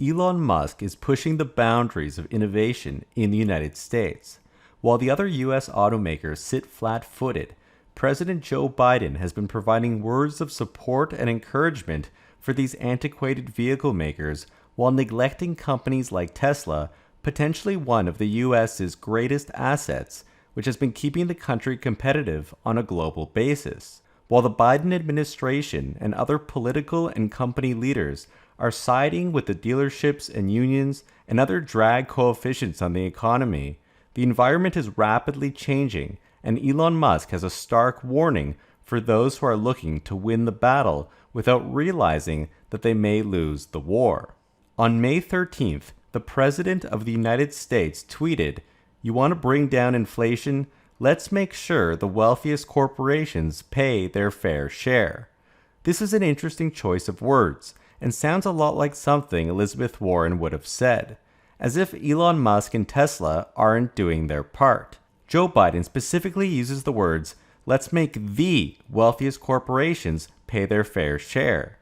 Elon Musk is pushing the boundaries of innovation in the United States. While the other U.S. automakers sit flat-footed, President Joe Biden has been providing words of support and encouragement for these antiquated vehicle makers while neglecting companies like Tesla, potentially one of the U.S.'s greatest assets, which has been keeping the country competitive on a global basis. While the Biden administration and other political and company leaders are siding with the dealerships and unions and other drag coefficients on the economy, the environment is rapidly changing, and Elon Musk has a stark warning for those who are looking to win the battle without realizing that they may lose the war. On May 13th, the President of the United States tweeted, "You want to bring down inflation? Let's make sure the wealthiest corporations pay their fair share." This is an interesting choice of words, and sounds a lot like something Elizabeth Warren would have said, as if Elon Musk and Tesla aren't doing their part. Joe Biden specifically uses the words, "Let's make the wealthiest corporations pay their fair share."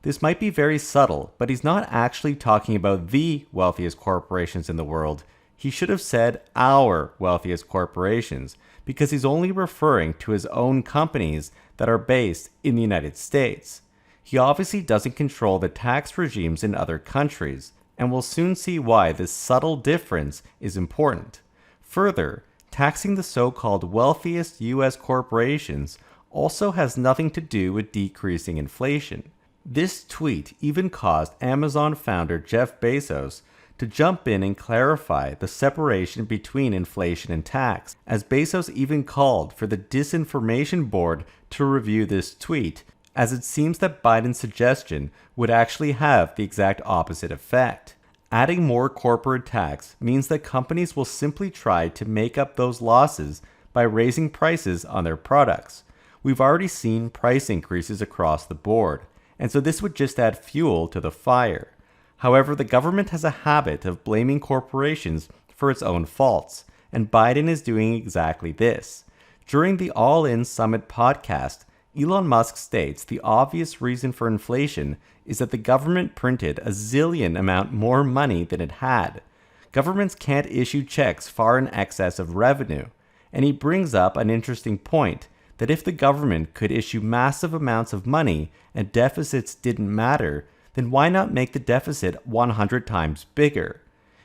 This might be very subtle, but he's not actually talking about the wealthiest corporations in the world. He should have said our wealthiest corporations, because he's only referring to his own companies that are based in the United States. He obviously doesn't control the tax regimes in other countries, and we'll soon see why this subtle difference is important. Further, taxing the so-called wealthiest U.S. corporations also has nothing to do with decreasing inflation. This tweet even caused Amazon founder Jeff Bezos to jump in and clarify the separation between inflation and tax, as Bezos even called for the Disinformation Board to review this tweet, as it seems that Biden's suggestion would actually have the exact opposite effect. Adding more corporate tax means that companies will simply try to make up those losses by raising prices on their products. We've already seen price increases across the board, and so this would just add fuel to the fire. However, the government has a habit of blaming corporations for its own faults, and Biden is doing exactly this. During the All In Summit podcast, Elon Musk states the obvious reason for inflation is that the government printed a zillion amount more money than it had. Governments can't issue checks far in excess of revenue, and he brings up an interesting point that if the government could issue massive amounts of money and deficits didn't matter, then why not make the deficit 100 times bigger?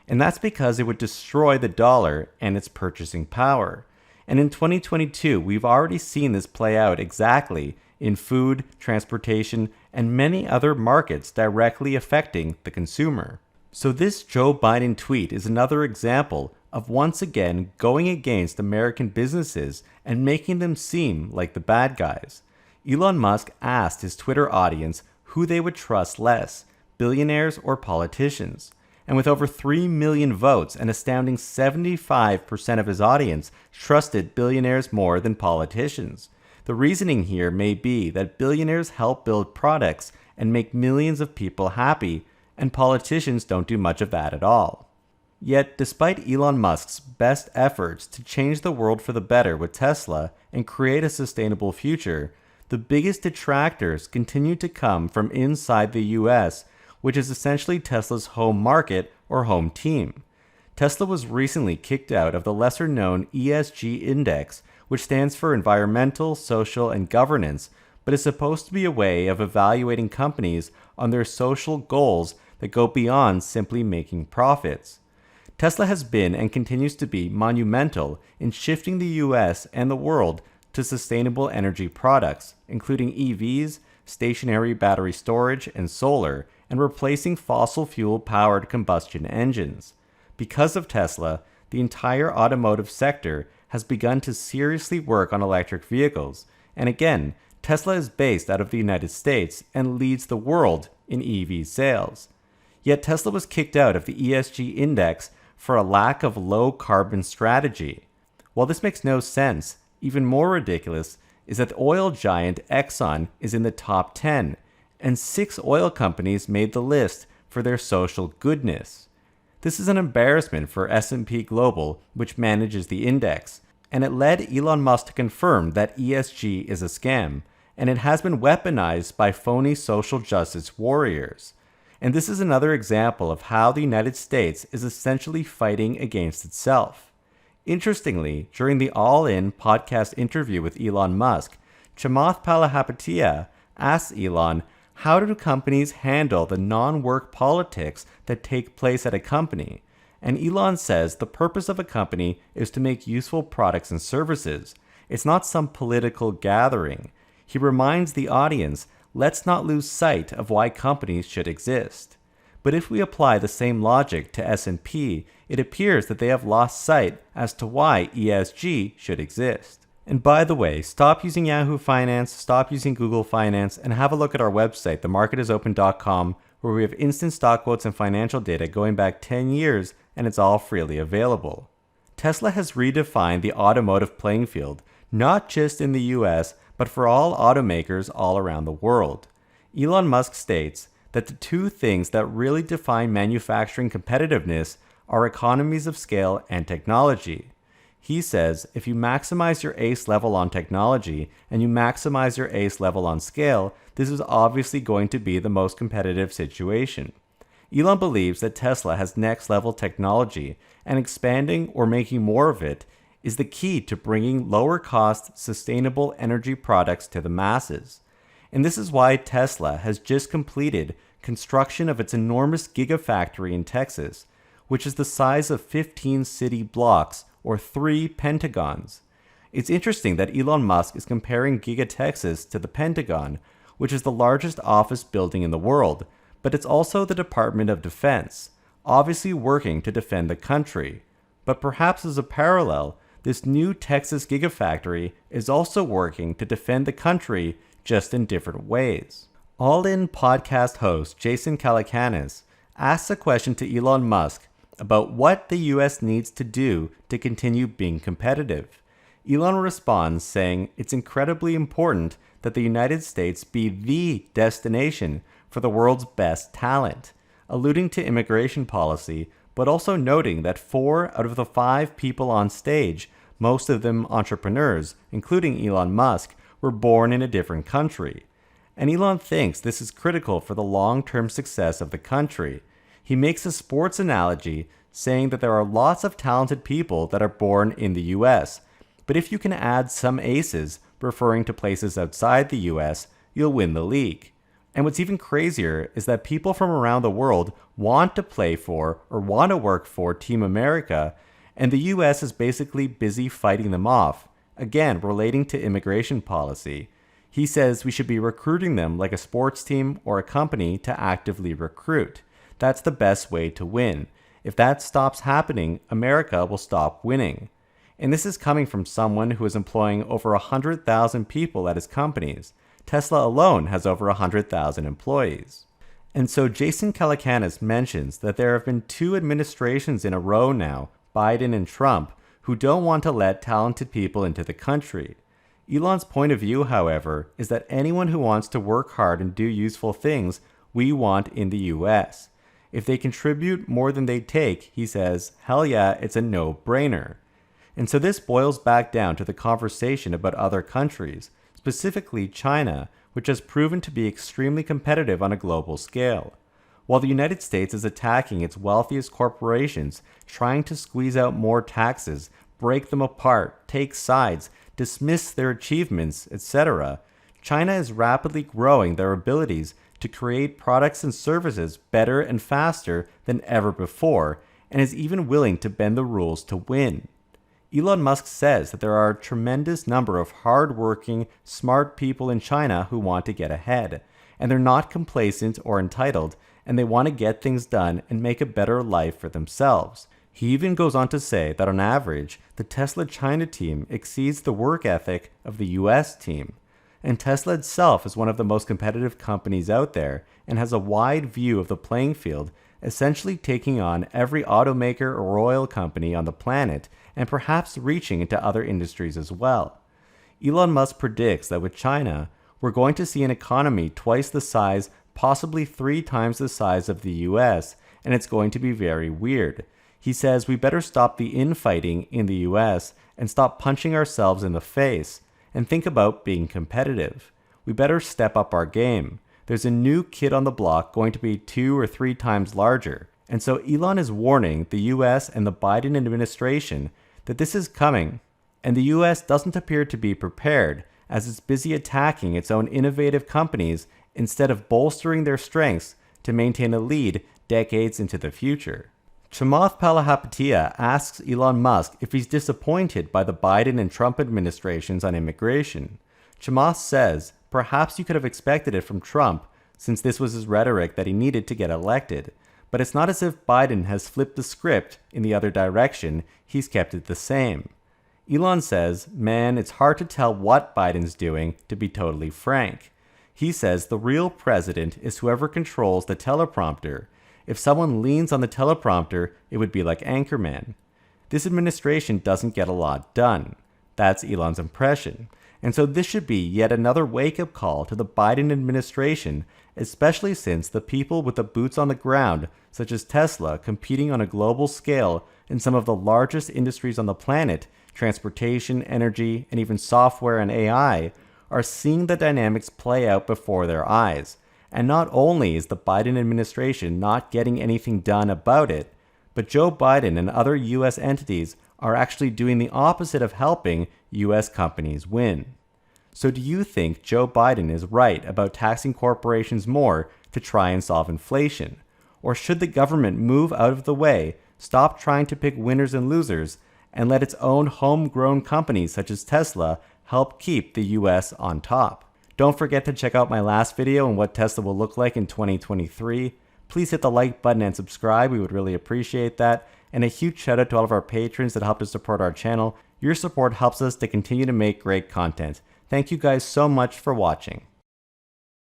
And that's because it would destroy the dollar and its purchasing power. And in 2022, we've already seen this play out exactly in food, transportation, and many other markets directly affecting the consumer. So this Joe Biden tweet is another example of once again going against American businesses and making them seem like the bad guys. Elon Musk asked his Twitter audience who they would trust less, billionaires or politicians. And with over 3 million votes, an astounding 75% of his audience trusted billionaires more than politicians. The reasoning here may be that billionaires help build products and make millions of people happy, and politicians don't do much of that at all. Yet, despite Elon Musk's best efforts to change the world for the better with Tesla and create a sustainable future, the biggest detractors continue to come from inside the US, which is essentially Tesla's home market or home team. Tesla was recently kicked out of the lesser-known ESG index, which stands for Environmental, Social, and Governance, but is supposed to be a way of evaluating companies on their social goals that go beyond simply making profits. Tesla has been and continues to be monumental in shifting the US and the world to sustainable energy products, including EVs, stationary battery storage, and solar, and replacing fossil fuel-powered combustion engines. Because of Tesla, the entire automotive sector has begun to seriously work on electric vehicles, and again, Tesla is based out of the United States and leads the world in EV sales. Yet Tesla was kicked out of the ESG index for a lack of low-carbon strategy. While this makes no sense, even more ridiculous is that the oil giant Exxon is in the top 10, and 6 oil companies made the list for their social goodness. This is an embarrassment for S&P Global, which manages the index, and it led Elon Musk to confirm that ESG is a scam, and it has been weaponized by phony social justice warriors. And this is another example of how the United States is essentially fighting against itself. Interestingly, during the All In podcast interview with Elon Musk, Chamath Palihapitiya asked Elon, how do companies handle the non-work politics that take place at a company? And Elon says the purpose of a company is to make useful products and services. It's not some political gathering. He reminds the audience, let's not lose sight of why companies should exist. But if we apply the same logic to S&P, it appears that they have lost sight as to why ESG should exist. And by the way, stop using Yahoo Finance, stop using Google Finance, and have a look at our website, themarketisopen.com, where we have instant stock quotes and financial data going back 10 years, and it's all freely available. Tesla has redefined the automotive playing field, not just in the US, but for all automakers all around the world. Elon Musk states that the two things that really define manufacturing competitiveness are economies of scale and technology. He says if you maximize your ace level on technology and you maximize your ace level on scale, this is obviously going to be the most competitive situation. Elon believes that Tesla has next level technology, and expanding or making more of it is the key to bringing lower cost, sustainable energy products to the masses. And this is why Tesla has just completed construction of its enormous gigafactory in Texas, which is the size of 15 city blocks or 3 pentagons. It's interesting that Elon Musk is comparing Giga Texas to the Pentagon, which is the largest office building in the world, but it's also the Department of Defense, obviously working to defend the country. But perhaps as a parallel, this new Texas Gigafactory is also working to defend the country, just in different ways. All In podcast host Jason Calacanis asks a question to Elon Musk about what the US needs to do to continue being competitive. Elon responds saying it's incredibly important that the United States be the destination for the world's best talent, alluding to immigration policy, but also noting that 4 out of the 5 people on stage, most of them entrepreneurs, including Elon Musk, were born in a different country. And Elon thinks this is critical for the long-term success of the country. He makes a sports analogy saying that there are lots of talented people that are born in the US, but if you can add some aces, referring to places outside the US, you'll win the league. And what's even crazier is that people from around the world want to play for or want to work for Team America, and the US is basically busy fighting them off, again relating to immigration policy. He says we should be recruiting them like a sports team or a company to actively recruit. That's the best way to win. If that stops happening, America will stop winning. And this is coming from someone who is employing over 100,000 people at his companies. Tesla alone has over 100,000 employees. And so Jason Calacanis mentions that there have been 2 administrations in a row now, Biden and Trump, who don't want to let talented people into the country. Elon's point of view, however, is that anyone who wants to work hard and do useful things, we want in the US. If they contribute more than they take, he says, hell yeah, it's a no-brainer. And so this boils back down to the conversation about other countries, specifically China, which has proven to be extremely competitive on a global scale. While the United States is attacking its wealthiest corporations, trying to squeeze out more taxes, break them apart, take sides, dismiss their achievements, etc., China is rapidly growing their abilities to create products and services better and faster than ever before, and is even willing to bend the rules to win. Elon Musk says that there are a tremendous number of hard-working, smart people in China who want to get ahead, and they're not complacent or entitled, and they want to get things done and make a better life for themselves. He even goes on to say that on average, the Tesla China team exceeds the work ethic of the US team. And Tesla itself is one of the most competitive companies out there and has a wide view of the playing field, essentially taking on every automaker or oil company on the planet and perhaps reaching into other industries as well. Elon Musk predicts that with China, we're going to see an economy twice the size, possibly 3 times the size of the US, and it's going to be very weird. He says we better stop the infighting in the US and stop punching ourselves in the face and think about being competitive. We better step up our game. there's a new kid on the block going to be 2 or 3 times larger. And so Elon is warning the US and the Biden administration that this is coming, and the US doesn't appear to be prepared, as it's busy attacking its own innovative companies instead of bolstering their strengths to maintain a lead decades into the future. Chamath Palihapitiya asks Elon Musk if he's disappointed by the Biden and Trump administrations on immigration. Chamath says, perhaps you could have expected it from Trump, since this was his rhetoric that he needed to get elected. But it's not as if Biden has flipped the script in the other direction, he's kept it the same. Elon says, man, it's hard to tell what Biden's doing, to be totally frank. He says the real president is whoever controls the teleprompter. If someone leans on the teleprompter, it would be like Anchorman. This administration doesn't get a lot done. That's Elon's impression. And so this should be yet another wake-up call to the Biden administration, especially since the people with the boots on the ground, such as Tesla, competing on a global scale in some of the largest industries on the planet, transportation, energy, and even software and AI, are seeing the dynamics play out before their eyes. And not only is the Biden administration not getting anything done about it, but Joe Biden and other US entities are actually doing the opposite of helping US companies win. So do you think Joe Biden is right about taxing corporations more to try and solve inflation? Or should the government move out of the way, stop trying to pick winners and losers, and let its own homegrown companies such as Tesla help keep the US on top? Don't forget to check out my last video on what Tesla will look like in 2023. Please hit the like button and subscribe, we would really appreciate that. And a huge shout out to all of our patrons that help to support our channel. Your support helps us to continue to make great content. Thank you guys so much for watching.